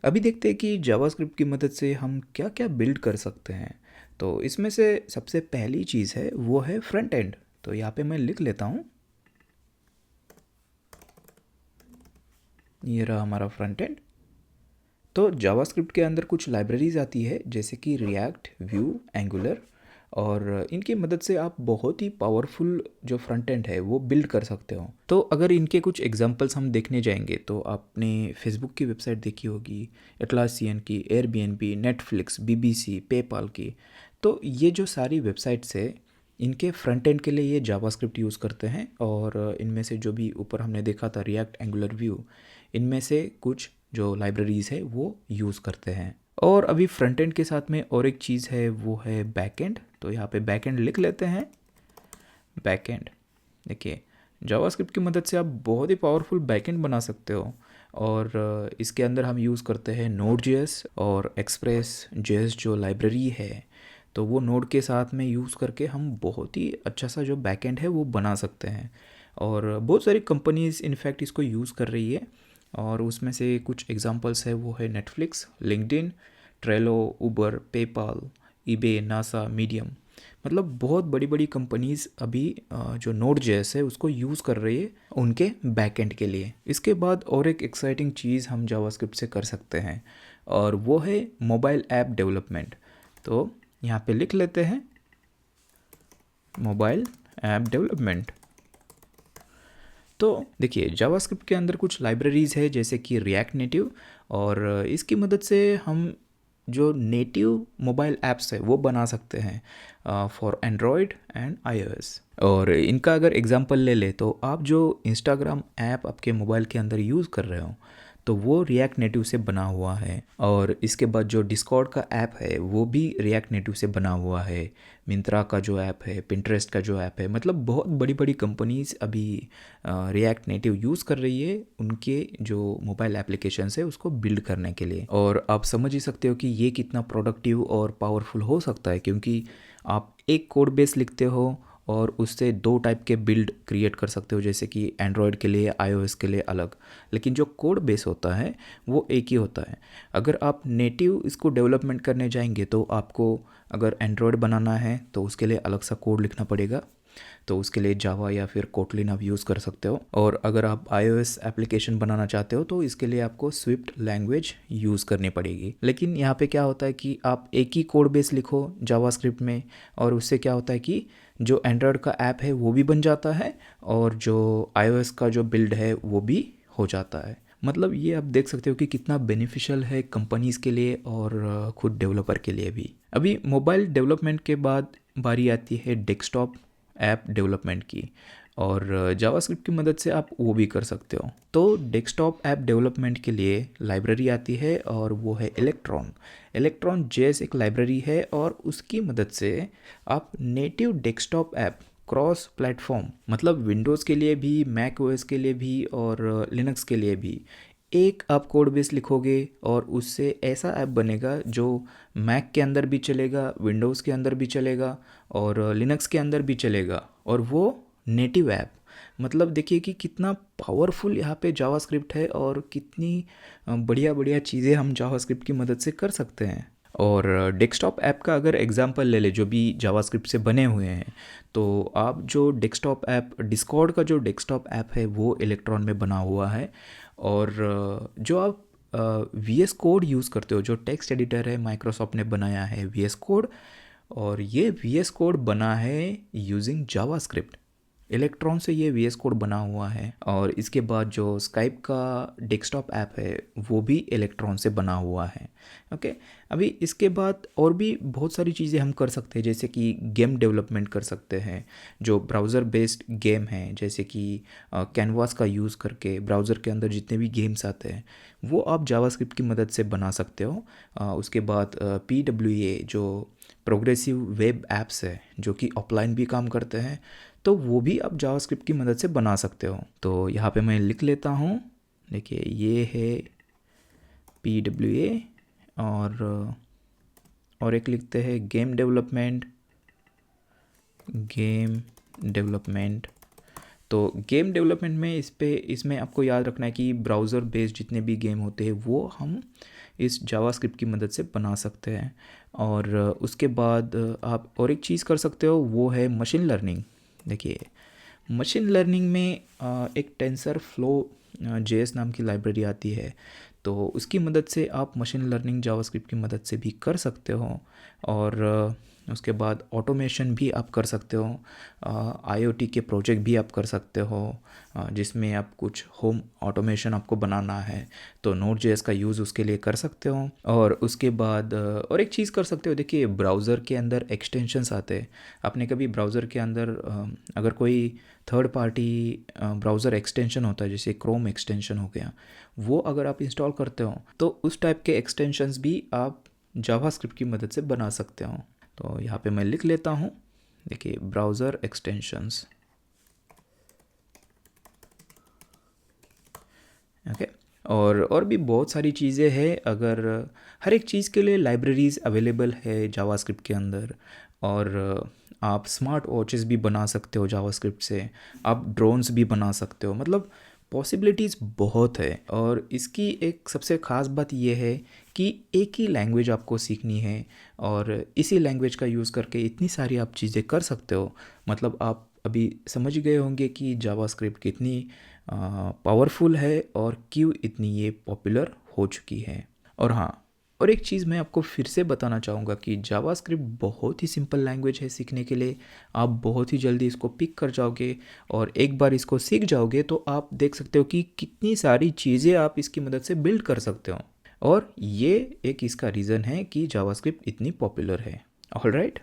अभी देखते हैं कि जावास्क्रिप्ट की मदद से हम क्या क्या बिल्ड कर सकते हैं। तो इसमें से सबसे पहली चीज़ है वो है फ्रंट एंड। तो यहाँ पे मैं लिख लेता हूँ, ये रहा हमारा फ्रंट एंड। तो जावास्क्रिप्ट के अंदर कुछ लाइब्रेरीज आती है जैसे कि रिएक्ट, व्यू, एंगुलर, और इनकी मदद से आप बहुत ही पावरफुल जो फ्रंट एंड है वो बिल्ड कर सकते हो। तो अगर इनके कुछ एग्जांपल्स हम देखने जाएंगे तो आपने फेसबुक की वेबसाइट देखी होगी, एटलासियन की, एयरबीएनबी, नेटफ्लिक्स, बीबीसी, पेपाल की। तो ये जो सारी वेबसाइट्स है, इनके फ्रंट एंड के लिए ये जावास्क्रिप्ट यूज़ करते हैं। और इनमें से जो भी ऊपर हमने देखा था रिएक्ट, एंगुलर, व्यू, इनमें से कुछ जो लाइब्रेरीज़ है वो यूज़ करते हैं। और अभी फ्रंट एंड के साथ में और एक चीज़ है वो है बैक एंड। तो यहाँ पे बैक एंड लिख लेते हैं। बैक एंड देखिए, जावास्क्रिप्ट की मदद से आप बहुत ही पावरफुल बैक एंड बना सकते हो। और इसके अंदर हम यूज़ करते हैं नोड जेएस और एक्सप्रेस जेएस जो लाइब्रेरी है। तो वो नोड के साथ में यूज़ करके हम बहुत ही अच्छा सा जो बैक एंड है वो बना सकते हैं। और बहुत सारी कंपनीज़ इनफैक्ट इसको यूज़ कर रही है। और उसमें से कुछ एग्जांपल्स है वो है नेटफ्लिक्स, लिंक्डइन, ट्रेलो, उबर, पेपाल, ईबे, नासा, मीडियम। मतलब बहुत बड़ी बड़ी कंपनीज़ अभी जो नोड जेएस है उसको यूज़ कर रही है उनके बैकएंड के लिए। इसके बाद और एक एक्साइटिंग चीज़ हम जावास्क्रिप्ट से कर सकते हैं और वो है मोबाइल ऐप डेवलपमेंट। तो यहाँ पे लिख लेते हैं मोबाइल ऐप डेवलपमेंट। तो देखिए, जावास्क्रिप्ट के अंदर कुछ लाइब्रेरीज़ है जैसे कि रिएक्ट नेटिव, और इसकी मदद से हम जो नेटिव मोबाइल ऐप्स है वो बना सकते हैं फॉर एंड्रॉयड एंड आईओएस। और इनका अगर एग्जांपल ले ले तो आप जो इंस्टाग्राम ऐप आपके मोबाइल के अंदर यूज़ कर रहे हो तो वो रिएक्ट नेटिव से बना हुआ है। और इसके बाद जो डिस्कॉर्ड का ऐप है वो भी रिएक्ट नेटिव से बना हुआ है। मिंत्रा का जो ऐप है, पिंटरेस्ट का जो ऐप है, मतलब बहुत बड़ी बड़ी कंपनीज अभी रिएक्ट नेटिव यूज़ कर रही है उनके जो मोबाइल एप्लीकेशन है उसको बिल्ड करने के लिए। और आप समझ ही सकते हो कि ये कितना प्रोडक्टिव और पावरफुल हो सकता है, क्योंकि आप एक कोड बेस लिखते हो और उससे दो टाइप के बिल्ड क्रिएट कर सकते हो, जैसे कि एंड्रॉयड के लिए, आईओएस के लिए अलग। लेकिन जो कोड बेस होता है वो एक ही होता है। अगर आप नेटिव इसको डेवलपमेंट करने जाएंगे तो आपको अगर एंड्रॉयड बनाना है तो उसके लिए अलग सा कोड लिखना पड़ेगा। तो उसके लिए जावा या फिर कोटलिन आप यूज़ कर सकते हो। और अगर आप iOS एप्लीकेशन बनाना चाहते हो तो इसके लिए आपको स्विफ्ट लैंग्वेज यूज़ करनी पड़ेगी। लेकिन यहाँ पे क्या होता है कि आप एक ही कोड बेस लिखो जावास्क्रिप्ट में, और उससे क्या होता है कि जो एंड्रॉयड का ऐप है वो भी बन जाता है और जो iOS का जो बिल्ड है वो भी हो जाता है। मतलब ये आप देख सकते हो कि कितना बेनिफिशियल है कंपनीज़ के लिए और खुद डेवलपर के लिए भी। अभी मोबाइल डेवलपमेंट के बाद बारी आती है डेस्कटॉप ऐप डेवलपमेंट की, और जावास्क्रिप्ट की मदद से आप वो भी कर सकते हो। तो डेस्कटॉप ऐप डेवलपमेंट के लिए लाइब्रेरी आती है और वो है इलेक्ट्रॉन। इलेक्ट्रॉन जेएस एक लाइब्रेरी है और उसकी मदद से आप native desktop app cross platform, मतलब विंडोज़ के लिए भी, मैक ओएस के लिए भी और लिनक्स के लिए भी, एक आप कोड बेस लिखोगे और उससे ऐसा ऐप बनेगा जो मैक के अंदर भी चलेगा, विंडोज़ के अंदर भी चलेगा और लिनक्स के अंदर भी चलेगा, और वो नेटिव ऐप। मतलब देखिए कि कितना पावरफुल यहाँ पे जावास्क्रिप्ट है और कितनी बढ़िया बढ़िया चीज़ें हम जावास्क्रिप्ट की मदद से कर सकते हैं। और डेस्कटॉप ऐप का अगर एग्जांपल ले ले जो भी जावास्क्रिप्ट से बने हुए हैं, तो आप जो डेस्कटॉप ऐप, डिस्कॉर्ड का जो डेस्कटॉप ऐप है वो इलेक्ट्रॉन में बना हुआ है। और जो आप वी एस कोड यूज़ करते हो, जो टेक्स्ट एडिटर है माइक्रोसॉफ्ट ने बनाया है वी एस कोड, और ये वी एस कोड बना है यूजिंग जावास्क्रिप्ट। इलेक्ट्रॉन से ये वी एस कोड बना हुआ है। और इसके बाद जो स्काइप का डेस्कटॉप ऐप है वो भी इलेक्ट्रॉन से बना हुआ है। ओके, अभी इसके बाद और भी बहुत सारी चीज़ें हम कर सकते हैं, जैसे कि गेम डेवलपमेंट कर सकते हैं। जो ब्राउज़र बेस्ड गेम हैं जैसे कि कैनवास का यूज़ करके ब्राउज़र के अंदर जितने भी गेम्स आते हैं वो आप जावास्क्रिप्ट की मदद से बना सकते हो। उसके बाद PWA जो प्रोग्रेसिव वेब ऐप्स है जो कि ऑफलाइन भी काम करते हैं, तो वो भी आप जावास्क्रिप्ट की मदद से बना सकते हो। तो यहाँ पे मैं लिख लेता हूँ, देखिए ये है PWA, और एक लिखते हैं गेम डेवलपमेंट। तो गेम डेवलपमेंट में इसमें आपको याद रखना है कि ब्राउज़र बेस्ड जितने भी गेम होते हैं वो हम इस जावास्क्रिप्ट की मदद से बना सकते हैं। और उसके बाद आप और एक चीज़ कर सकते हो, वो है मशीन लर्निंग। देखिए, मशीन लर्निंग में एक टेंसर फ्लो जेएस नाम की लाइब्रेरी आती है, तो उसकी मदद से आप मशीन लर्निंग जावास्क्रिप्ट की मदद से भी कर सकते हो। और उसके बाद ऑटोमेशन भी आप कर सकते हो, आईओटी के प्रोजेक्ट भी आप कर सकते हो, जिसमें आप कुछ होम ऑटोमेशन आपको बनाना है तो नोड जेएस का यूज़ उसके लिए कर सकते हो। और उसके बाद और एक चीज़ कर सकते हो, देखिए ब्राउज़र के अंदर एक्सटेंशंस आते हैं। आपने कभी ब्राउज़र के अंदर अगर कोई थर्ड पार्टी ब्राउज़र एक्सटेंशन होता है, जैसे क्रोम एक्सटेंशन हो गया, वो अगर आप इंस्टॉल करते हो तो उस टाइप के एक्सटेंशंस भी आप जावास्क्रिप्ट की मदद से बना सकते हो। तो यहाँ पे मैं लिख लेता हूँ, देखिए ब्राउज़र एक्सटेंशंस, ओके। और भी बहुत सारी चीज़ें हैं, अगर हर एक चीज़ के लिए लाइब्रेरीज़ अवेलेबल है जावास्क्रिप्ट के अंदर। और आप स्मार्ट वॉचेस भी बना सकते हो जावास्क्रिप्ट से, आप ड्रोन्स भी बना सकते हो, मतलब पॉसिबिलिटीज़ बहुत है। और इसकी एक सबसे ख़ास बात यह है कि एक ही लैंग्वेज आपको सीखनी है और इसी लैंग्वेज का यूज़ करके इतनी सारी आप चीज़ें कर सकते हो। मतलब आप अभी समझ गए होंगे कि जावास्क्रिप्ट कितनी पावरफुल है और क्यों इतनी ये पॉपुलर हो चुकी है। और हाँ, और एक चीज़ मैं आपको फिर से बताना चाहूँगा कि जावास्क्रिप्ट बहुत ही सिंपल लैंग्वेज है सीखने के लिए। आप बहुत ही जल्दी इसको पिक कर जाओगे और एक बार इसको सीख जाओगे तो आप देख सकते हो कि कितनी सारी चीज़ें आप इसकी मदद से बिल्ड कर सकते हो। और ये एक इसका रीज़न है कि जावास्क्रिप्ट इतनी पॉपुलर है। ऑलराइट।